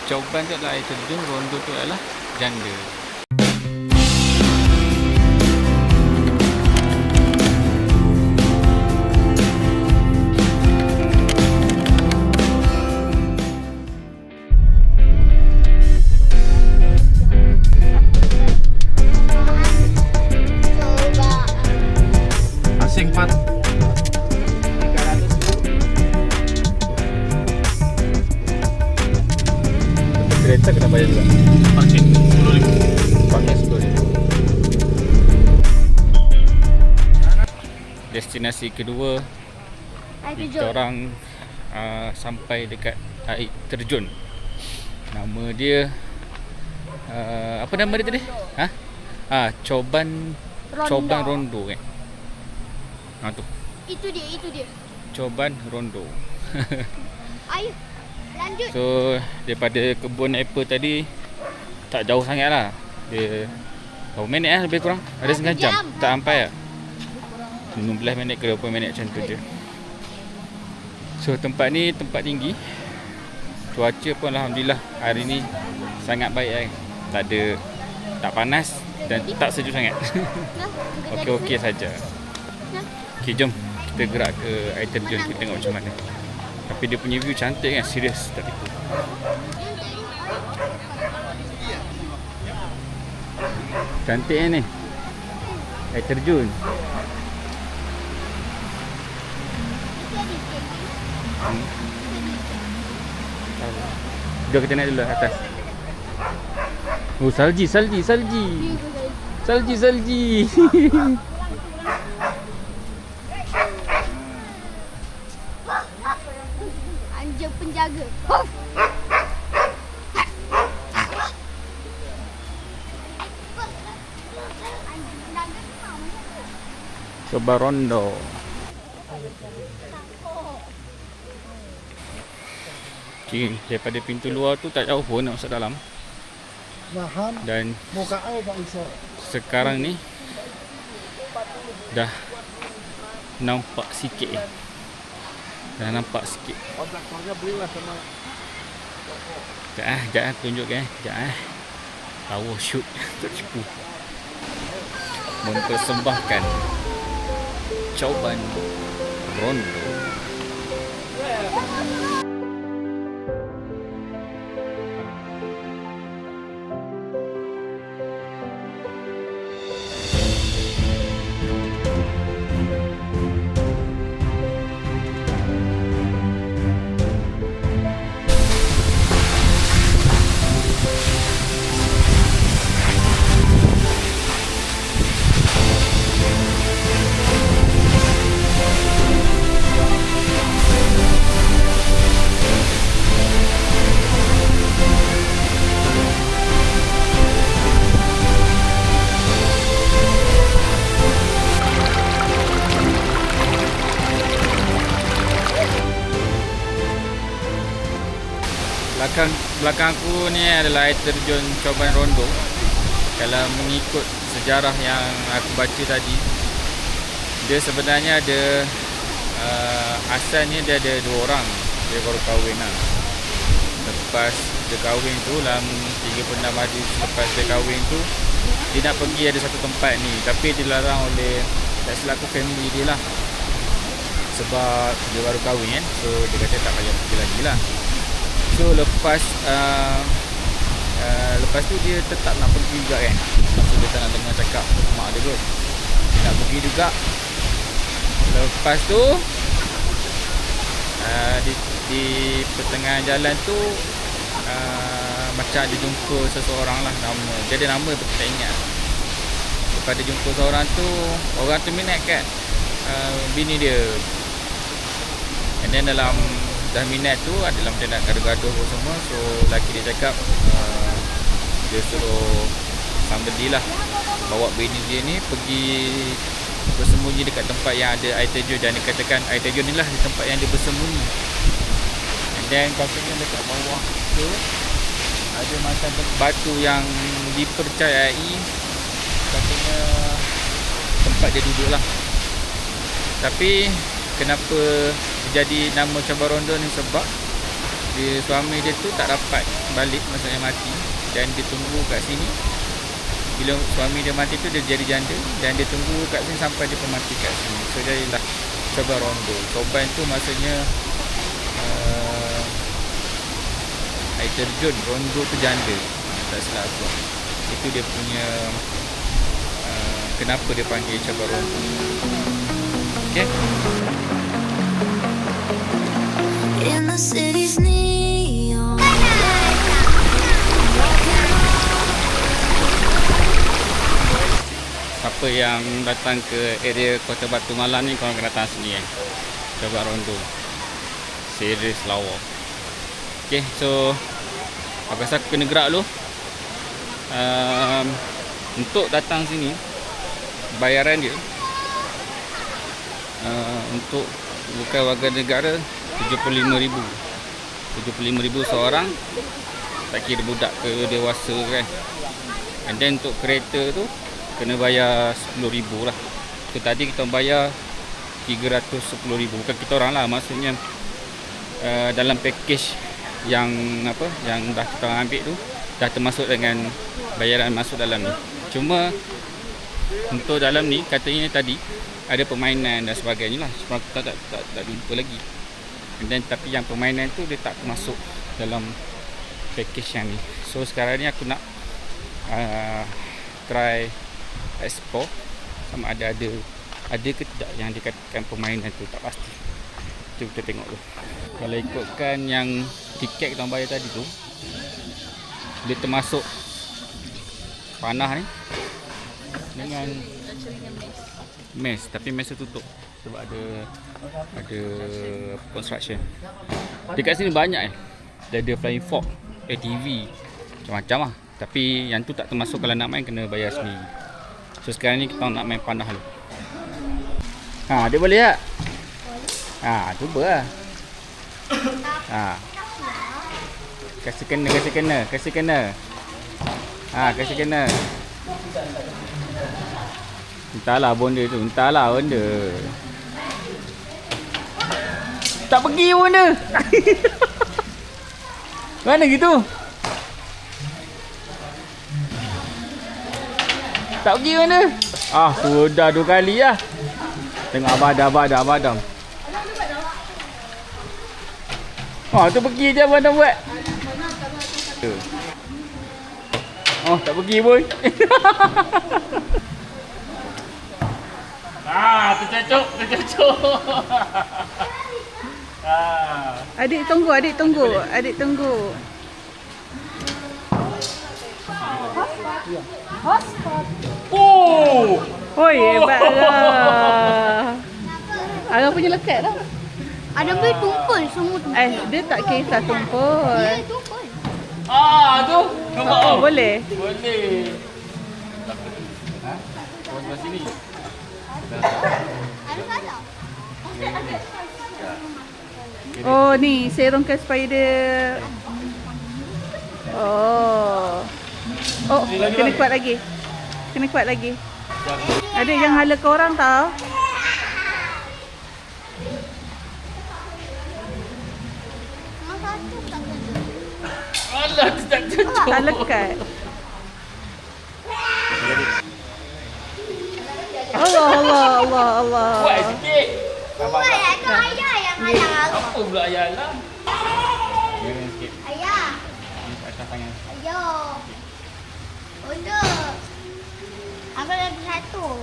Coban tu adalah air terjun, Rondo tu adalah janda. Asing Pat. Kereta kena bayar juga. Parking 10.000. Parking 10,000. Destinasi kedua, kita orang sampai dekat air terjun. Nama dia apa nama dia tadi? Coban Rondo kan. Tu. Itu dia. Coban Rondo. Ayo, lanjut. So daripada kebun apple tadi tak jauh sangat lah. Dia berapa minit lebih kurang? Ada setengah jam. Tak sampai lah. 15 minit ke 20 minit macam tu je. So tempat ni tempat tinggi. Cuaca pun Alhamdulillah hari ni sangat baik kan. Tak panas dan tak sejuk sangat. Okey saja. Okey, jom kita gerak ke air terjun, kita tengok macam mana. Tapi dia punya view cantik kan, serius tak tipu. Cantik kan ni air terjun. Jom kita naik dulu atas. Oh, salji. Anjing penjaga. Coba Rondo. Okay, daripada pintu luar tu tak jauh pun nak masuk dalam. Dan sekarang ni dah nampak sikit. Sekejap tunjuk kan. Power shoot tertipu. Mempersembahkan Coban Rondo. Belakang aku ni adalah air terjun Coban Rondo. Kalau mengikut sejarah yang aku baca tadi, dia sebenarnya ada asalnya dia ada 2 orang. Dia baru kahwin lah. Lepas dia kahwin tu, dalam 36 hari lepas dia kahwin tu, dia nak pergi ada satu tempat ni, tapi dilarang oleh tak selaku family dia lah. Sebab dia baru kahwin kan. So dia kata tak payah pergi lagi lah. So lepas tu dia tetap nak pergi juga kan. Maksud dia tak nak dengar cakap mak dia kot. Dia nak pergi juga. Lepas tu di pertengahan jalan tu macam dia jumpa seseorang lah, nama. Dia ada nama tapi tak ingat. Lepas dia jumpa seorang tu, orang tu minat kat bini dia. And then dalam dah minat tu adalah macam nak gaduh-gaduh semua. So lelaki dia cakap dia suruh somebody lah bawa bini dia ni pergi bersembunyi dekat tempat yang ada air terjun. Dan dia katakan air terjun ni lah di tempat yang dia bersembunyi. And then katanya dekat bawah tu ada macam batu yang dipercayai katanya tempat dia duduk lah. Tapi kenapa jadi nama Coban Rondo ni sebab suami dia tu tak dapat balik, maksudnya mati, dan dia tunggu kat sini. Bila suami dia mati tu dia jadi janda, dan dia tunggu kat sini sampai dia mati kat sini. So jadilah Coban Rondo. Coban tu maksudnya air terjun, rondo tu janda, tak silap aku. Itu dia punya kenapa dia panggil Coban Rondo. Okay. In the city's neon. Siapa yang datang ke area Kota Batu Malang ni, korang kena datang sini Coban Rondo. Serius lawa. Okay, so aku rasa aku kena gerak dulu. Untuk datang sini, bayaran dia untuk bukan warga negara RM75,000. RM75,000 seorang, tak kira budak ke dewasa kan. And then untuk kereta tu kena bayar RM10,000 lah. So tadi kita bayar RM310,000. Bukan kita orang lah, maksudnya dalam package yang apa, yang dah kita ambil tu dah termasuk dengan bayaran masuk dalam ni. Cuma untuk dalam ni katanya tadi ada permainan dan sebagainya lah. Cuma aku tak jumpa lagi. And then, tapi yang permainan tu dia tak termasuk dalam package yang ni. So sekarang ni aku nak try explore sama ada ke tidak yang dikatakan permainan tu, tak pasti. Jom kita tengok dulu. Kalau ikutkan yang tiket kita bayar tadi tu, dia termasuk panah ni dengan mes, tapi mes tu tutup sebab ada construction. Dekat sini banyak dia ada flying fox, ATV, macam-macam lah. Tapi yang tu tak termasuk, kalau nak main kena bayar sendiri. So sekarang ni kita nak main panah dulu. Dia boleh tak? Cuba lah. Kasih kena. Kasih kena. Entahlah bonda tu. Tak pergi bonda. Mana gitu? Tak pergi mana? Sudah 2 kali lah. Tengok abadam. Tu pergi je abadam buat. Tak pergi pun. Tercocok. Adik tunggu. Oi, hebatlah. Arang punya lekat dah. Ada boleh tumpul semua tu. Dia tak kisah tumpul. Ya, tumpul. Tu. Nampak Boleh. Boleh. Sebelah sini. Ada salah. Oh, ni serongkan supaya dia. Kena kuat lagi. Adik jangan hala ke orang tau. Alah, tak cocok. Tak lekat. Allah. Buat sikit. Buat aku ayah yang halang. Apa pula ayah lah? Jangan sikit. Ayah. Atas tangan. Ayah. Untuk. Apa lagi satu?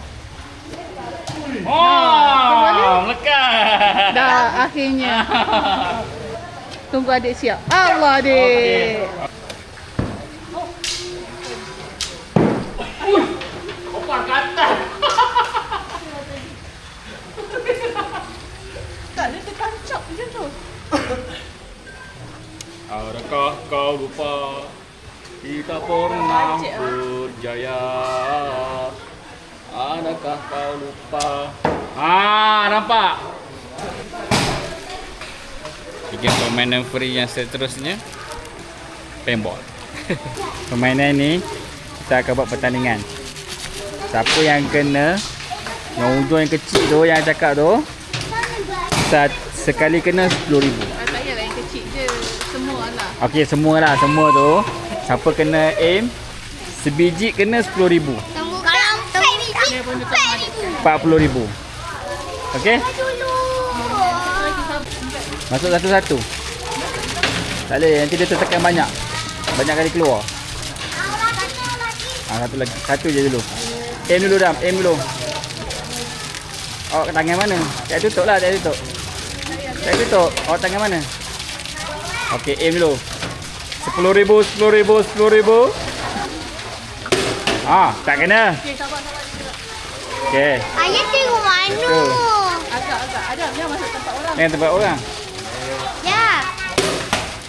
Melekat. Dah akhirnya. Tunggu adik siap. Allah adik. Opa kata. Tak, dia tertancap macam tu. Adakah kau lupa kita pernah berjaya? Adakah kau lupa? Nampak? Game permainan free yang seterusnya, paintball. Permainan ni kita akan buat pertandingan. Siapa yang kena, yang ujung yang kecil tu, yang cakap tu, sekali kena RM10,000. Tak payahlah yang kecil je. Semua Okey, semua tu. Siapa kena aim, sebiji kena 10,000. Kalau 4 biji, 40,000. Okey? dulu. Masuk satu-satu. Tak boleh, nanti dia tertekan banyak. Banyak kali keluar. Satu lagi. Satu je dulu. Aim dulu Dam, aim dulu. Awak tangan mana? Tak tutup lah, tak tutup. Tak tutup. Awak tangan mana? Okey, aim dulu. 10,000, 10,000, 10,000. Tak kena. Okey, sabar. Okey. Ayah tengok mana? Tu. Agak. Ada, jangan masuk tempat orang. Yang tempat orang. Ya.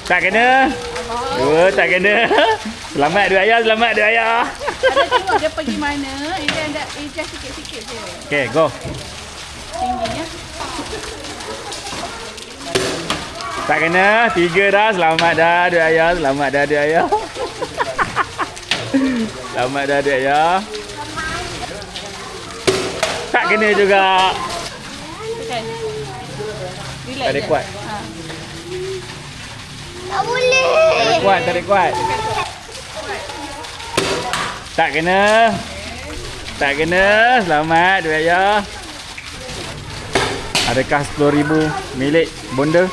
Tak kena. Dua, tak kena. Selamat dua ayah, selamat dua ayah. Ada tengok dia pergi mana. Ijaz sikit-sikit je. Okey, go. Tingginya. Tak kena. 3 dah. Selamat dah dua ayah, selamat dah dua ayah. Selamat dah dua ayah. Tak kena juga. Tekan. Relax Tarik je. kuat. Ha. Tak boleh. Tarik kuat. Tak kena. Tak kena. Selamat dua ayah. Adakah 10,000 milik bonda?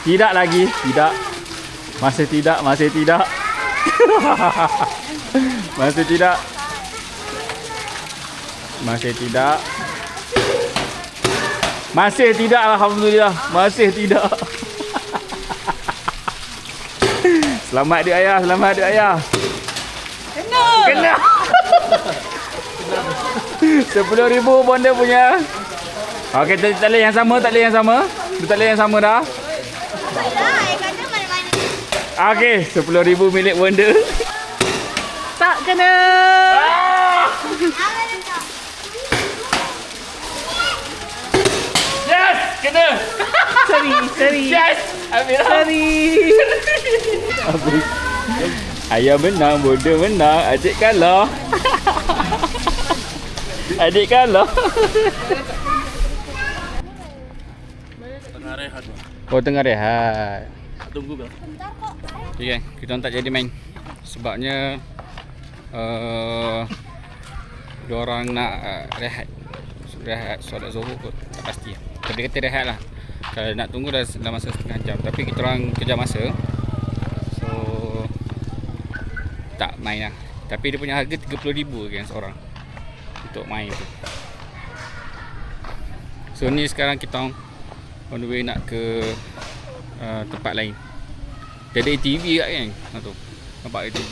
Tidak lagi. Tidak. Masih tidak. Masih tidak. Masih tidak. Masih tidak. Masih tidak. Alhamdulillah. Masih tidak. Selamat dia ayah. Selamat dia ayah. Kena. 10,000 bonda punya. Okey, tak boleh yang sama. Tak boleh yang sama. Tak boleh yang sama dah. Taklah, ayah kata mana-mana. Okey, 10,000 milik bonda. Tak kena. Awak letak. Yes, kena. Seri. Yes, ambil dah. Seri. Ayah menang, bonda menang. Adik kalah. Adik kalah. Tengah rehat. Oh, tengah rehat. Tunggu ke? Okay, kita tak jadi main. Sebabnya diorang nak rehat. Rehat solat Zuhur kot. Tak pasti. Tapi kata rehat lah. Kalau nak tunggu dah masa setengah jam. Tapi kita orang kejar masa. So tak main lah. Tapi dia punya harga 30,000 kan seorang untuk main tu. So ni sekarang kita on the way nak ke tempat lain. Dia ada ATV kat kan. Tu. Nampak ATV.